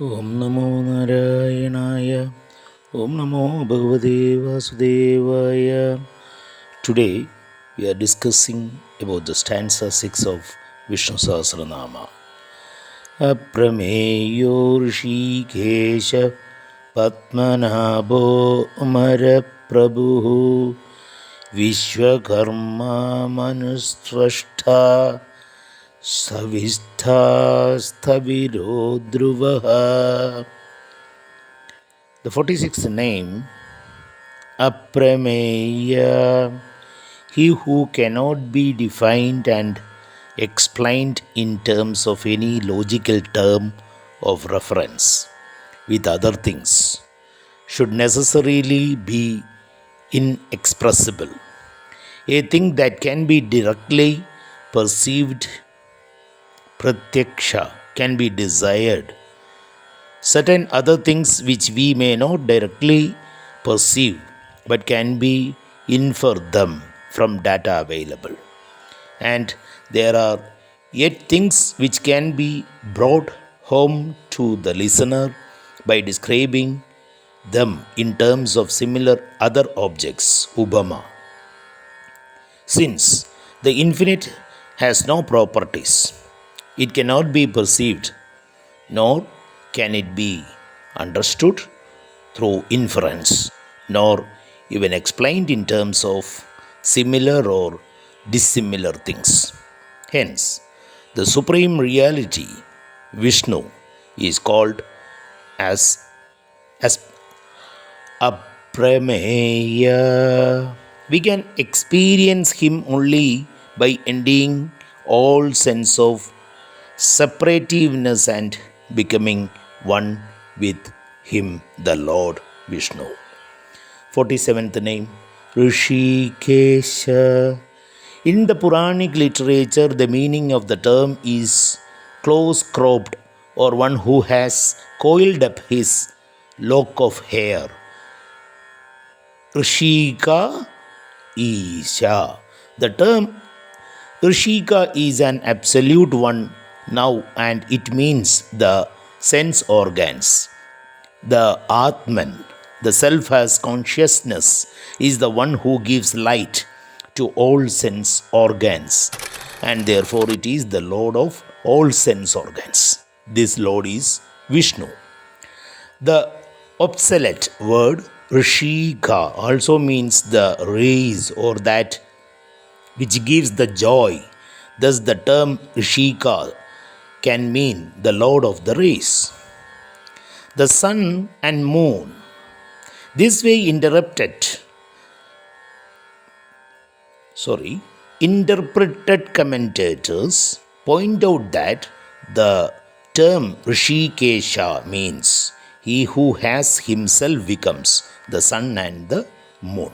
Om Namo Narayanaaya. Om Namo Bhagavate Vasudevaya. Today we are discussing about the stanza 6 of Vishnu Sahasranama. Aprameyo Rishikesha Padmanabho Amara Prabhu Vishwakarma Manustvashta Savisthastaviro Dhruvaha. The 46th name, Aprameya, he who cannot be defined and explained in terms of any logical term of reference with other things, should necessarily be inexpressible. A thing that can be directly perceived, pratyaksha, can be desired. Certain other things which we may not directly perceive but can be infer them from data available. And there are yet things which can be brought home to the listener by describing them in terms of similar other objects, Ubama. Since the infinite has no properties, it cannot be perceived, nor can it be understood through inference, nor even explained in terms of similar or dissimilar things. Hence, the Supreme Reality, Vishnu, is called as Aprameya. We can experience him only by ending all sense of separativeness and becoming one with him, the Lord Vishnu. 47th name, Rishikesha. In the Puranic literature, the meaning of the term is close cropped, or one who has coiled up his lock of hair. Rishika Isha. The term Rishika is an absolute one now, and it means the sense organs. The Atman, the self as consciousness, is the one who gives light to all sense organs, and therefore it is the Lord of all sense organs. This Lord is Vishnu. The obsolete word Rishika also means the rays, or that which gives the joy. Thus, the term Rishika can mean the Lord of the race. The sun and moon. This way interpreted commentators point out that the term Rishikesha means he who has himself becomes the sun and the moon.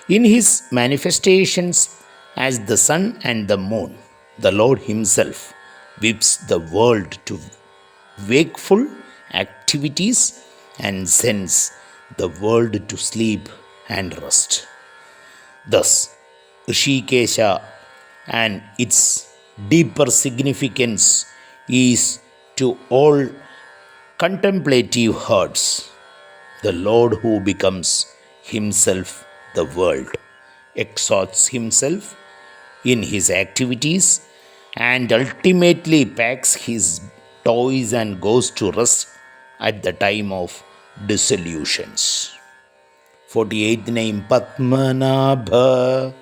In his manifestations as the sun and the moon, the Lord himself whips the world to wakeful activities and sends the world to sleep and rest. Thus, Rishikesha and its deeper significance is to all contemplative hearts, the Lord who becomes himself the world, exalts himself in his activities, and ultimately packs his toys and goes to rest at the time of dissolutions. 48th name, Padmanabha,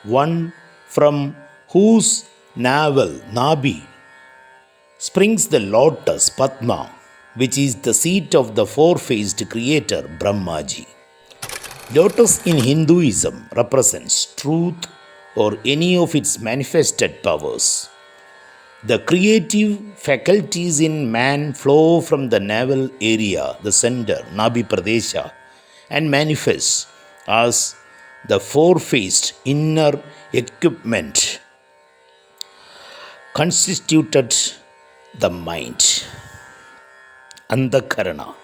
one from whose navel, Nabi, springs the lotus Padma, which is the seat of the four-faced creator Brahmaji. Lotus in Hinduism represents truth or any of its manifested powers. The creative faculties in man flow from the navel area, the center, Nabi Pradesha, and manifest as the four-faced inner equipment constituted the mind, Andakarana,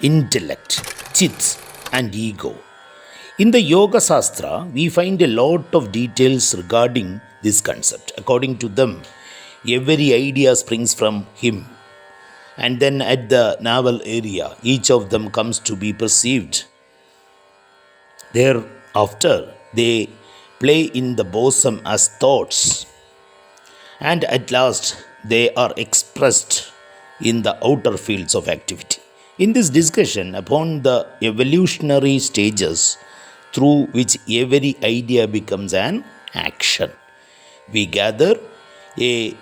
intellect, chit, and ego. In the Yoga Sastra, we find a lot of details regarding this concept. According to them, every idea springs from him. And then at the navel area, each of them comes to be perceived. Thereafter, they play in the bosom as thoughts, and at last they are expressed in the outer fields of activity. In this discussion upon the evolutionary stages through which every idea becomes an action, we gather a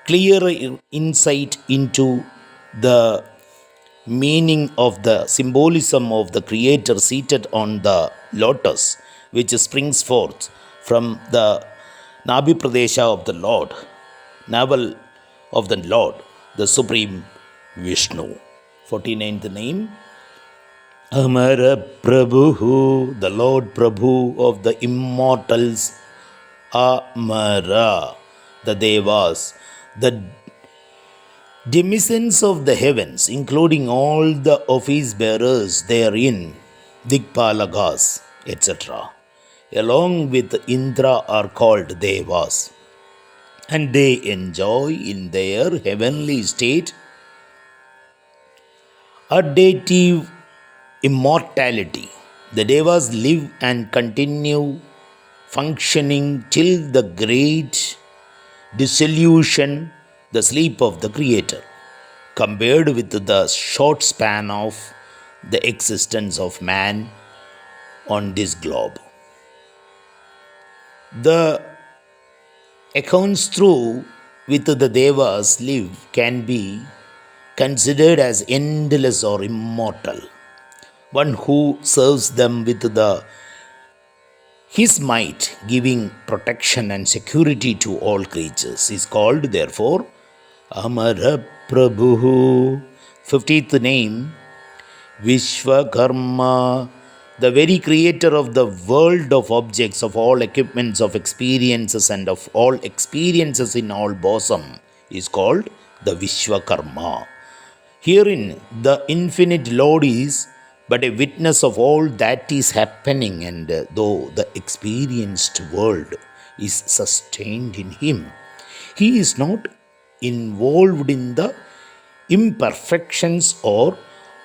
clearer insight into the meaning of the symbolism of the Creator seated on the lotus, which springs forth from the Nabi Pradesha of the Lord, navel of the Lord, the Supreme Vishnu. 49th name, Amara Prabhu, the Lord Prabhu of the immortals, Amara, the Devas, the denizens of the heavens, including all the office bearers therein, Dikpalagas, etc., along with Indra are called Devas, and they enjoy in their heavenly state additive immortality. The Devas live and continue functioning till the great dissolution, the sleep of the Creator, compared with the short span of the existence of man on this globe. The accounts through with the Devas live can be considered as endless or immortal. One who serves them with his might, giving protection and security to all creatures, is called, therefore, Amara Prabhu. 50th name, Vishwakarma, the very creator of the world of objects, of all equipments, of experiences, and of all experiences in all bosom, is called the Vishwakarma. Herein, the infinite Lord is but a witness of all that is happening, and though the experienced world is sustained in him, he is not involved in the imperfections or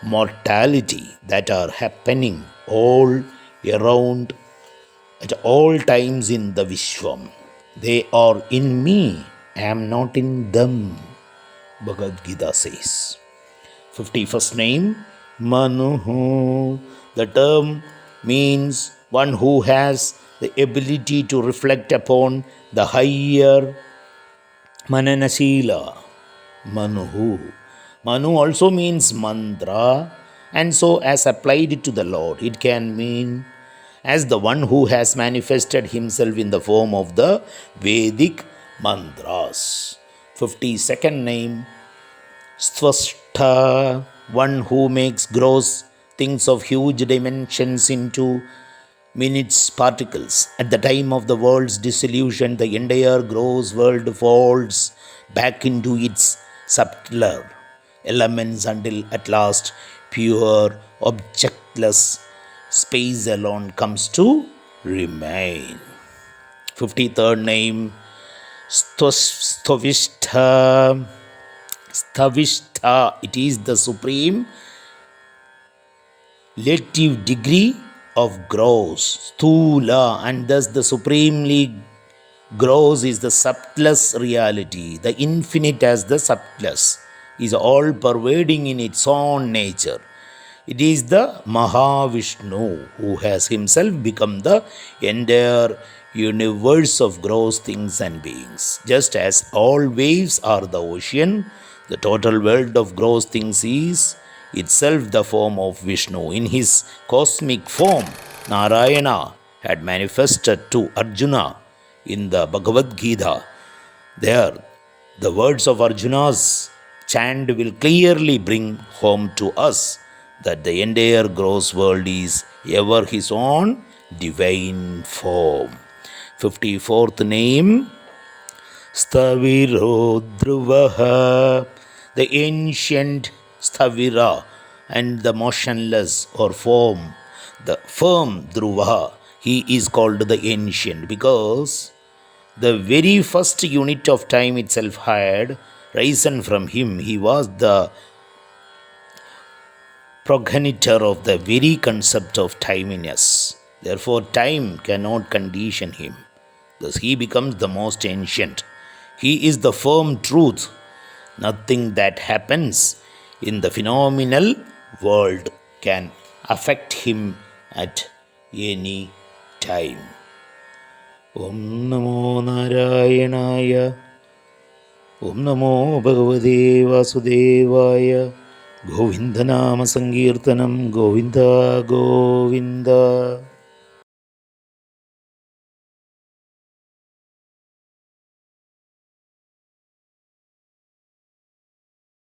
mortality that are happening all around at all times in the Vishwam. They are in me, I am not in them, Bhagavad Gita says. 51st name, Manu. The term means one who has the ability to reflect upon the higher Mananasila. Manu. Manu also means mantra, and so as applied to the Lord, it can mean as the one who has manifested himself in the form of the Vedic mantras. 52nd name, Svashta, one who makes gross things of huge dimensions into minutes particles. At the time of the world's dissolution, the entire gross world falls back into its subtler elements until at last pure, objectless space alone comes to remain. 53rd name, Stovishta. Stavishta, it is the supreme relative degree of gross, Stula, and thus the supremely gross is the subtlest reality. The infinite as the subtlest is all pervading in its own nature. It is the Mahavishnu who has himself become the entire universe of gross things and beings. Just as all waves are the ocean, the total world of gross things is itself the form of Vishnu. In his cosmic form, Narayana had manifested to Arjuna in the Bhagavad Gita. There, the words of Arjuna's chant will clearly bring home to us that the entire gross world is ever his own divine form. 54th name, Staviro Dhruvaha, the ancient Stavira and the motionless or form, the firm Dhruvaha. He is called the ancient because the very first unit of time itself had risen from him. He was the progenitor of the very concept of timeliness. Therefore, time cannot condition him. Thus, he becomes the most ancient. He is the firm truth. Nothing that happens in the phenomenal world can affect him at any time. Om Namo Narayanaya. Om Namo Bhagavate Vasudevaya. Govinda Nama Sankirtanam Govinda Govinda.